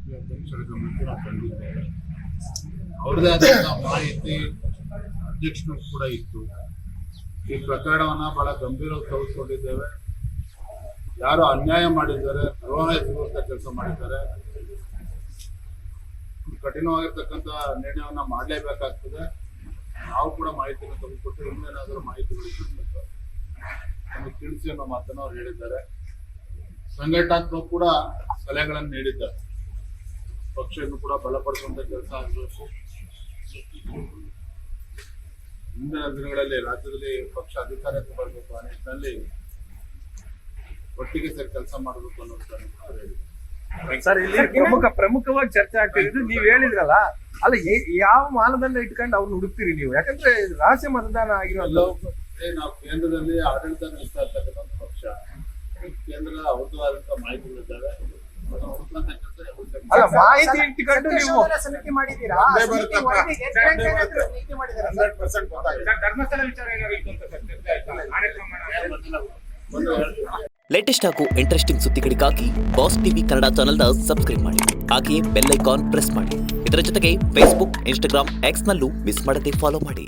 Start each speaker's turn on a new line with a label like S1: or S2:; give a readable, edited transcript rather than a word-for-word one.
S1: ಈ ಅಧ್ಯಕ್ಷರ ಗಮನಕ್ಕೆ ನಾವು ತಂದಿದ್ದೇವೆ. ಅವ್ರದೇ ಆದಂತಹ ಮಾಹಿತಿ ಅಧ್ಯಕ್ಷರು ಕೂಡ ಇತ್ತು. ಈ ಪ್ರಕರಣವನ್ನ ಬಹಳ ಗಂಭೀರವಾಗಿ ತೆಗೆದುಕೊಂಡಿದ್ದೇವೆ. ಯಾರು ಅನ್ಯಾಯ ಮಾಡಿದ್ದಾರೆ, ದ್ರೋಹ ಎಸಗುವಂತ ಕೆಲಸ ಮಾಡಿದ್ದಾರೆ, ಕಠಿಣವಾಗಿರ್ತಕ್ಕಂಥ ನಿರ್ಣಯವನ್ನ ಮಾಡಲೇಬೇಕಾಗ್ತದೆ. ನಾವು ಕೂಡ ಮಾಹಿತಿಯನ್ನು ತೆಗೆದುಕೊಟ್ಟು ಇನ್ನೇನಾದರೂ ಮಾಹಿತಿಗಳು ನಮಗೆ ತಿಳಿಸಿ ಅನ್ನೋ ಮಾತನ್ನು ಅವ್ರು ಹೇಳಿದ್ದಾರೆ. ಸಂಘಟನಾತ್ಮಕ ಕೂಡ ಸಲಹೆಗಳನ್ನು ನೀಡಿದ್ದಾರೆ. ಪಕ್ಷವನ್ನು ಕೂಡ ಬಲಪಡಿಸುವಂತ ಕೆಲಸ ಆಗಬೇಕು. ಮುಂದಿನ ದಿನಗಳಲ್ಲಿ ರಾಜ್ಯದಲ್ಲಿ ಪಕ್ಷ ಅಧಿಕಾರಕ್ಕೆ ಬರಬೇಕು ಆ ನಿಟ್ಟಿನಲ್ಲಿ ಒಟ್ಟಿಗೆ ಸೇರಿ ಕೆಲಸ ಮಾಡಬೇಕು ಅನ್ನೋದನ್ನು ಅವ್ರು ಹೇಳಿದ್ದಾರೆ.
S2: ಸರ್, ಇಲ್ಲಿ ಪ್ರಮುಖವಾಗಿ ಚರ್ಚೆ ಆಗ್ತಿದ್ದು ನೀವ್ ಹೇಳಿದ್ರಲ್ಲ, ಅಲ್ಲ ಯಾವ ಮಾನದಂಡ ಇಟ್ಕೊಂಡು ಅವ್ರನ್ನ ಹುಡುಕ್ತೀರಿ ನೀವು? ಯಾಕಂದ್ರೆ ರಹಸ್ಯ ಮತದಾನ ಆಗಿರೋದು.
S1: ನಾವು ಕೇಂದ್ರದಲ್ಲಿ ಆಡಳಿತ ನಡೆಸ್ತಾ ಇರ್ತಕ್ಕಂಥ ಪಕ್ಷ, ಕೇಂದ್ರದ ಅವ್ರದ್ದಾದಂತಹ ಮಾಹಿತಿಗಳಿದ್ದಾವೆ.
S2: ಅಲ್ಲ, ಮಾಹಿತಿ ಇಟ್ಕೊಂಡು ನೀವು
S3: ಸಮಿತಿ ಮಾಡಿದ್ದೀರಾ?
S4: ಧರ್ಮಸ್ಥಳ ವಿಚಾರ ಏನಾಗಿತ್ತು ಅಂತ
S5: ಲೇಟೆಸ್ಟ್ ಹಾಗೂ ಇಂಟ್ರೆಸ್ಟಿಂಗ್ ಸುದ್ದಿಗಳಿಗಾಗಿ ಬಾಸ್ ಟಿವಿ ಕನ್ನಡ ಚಾನೆಲ್ನ ಸಬ್ಸ್ಕ್ರೈಬ್ ಮಾಡಿ. ಹಾಗೆಯೇ ಬೆಲ್ ಐಕಾನ್ ಪ್ರೆಸ್ ಮಾಡಿ. ಇದರ ಜೊತೆಗೆ ಫೇಸ್ಬುಕ್, ಇನ್ಸ್ಟಾಗ್ರಾಮ್, ಎಕ್ಸ್ ನಲ್ಲೂ ಮಿಸ್ ಮಾಡದೆ ಫಾಲೋ ಮಾಡಿ.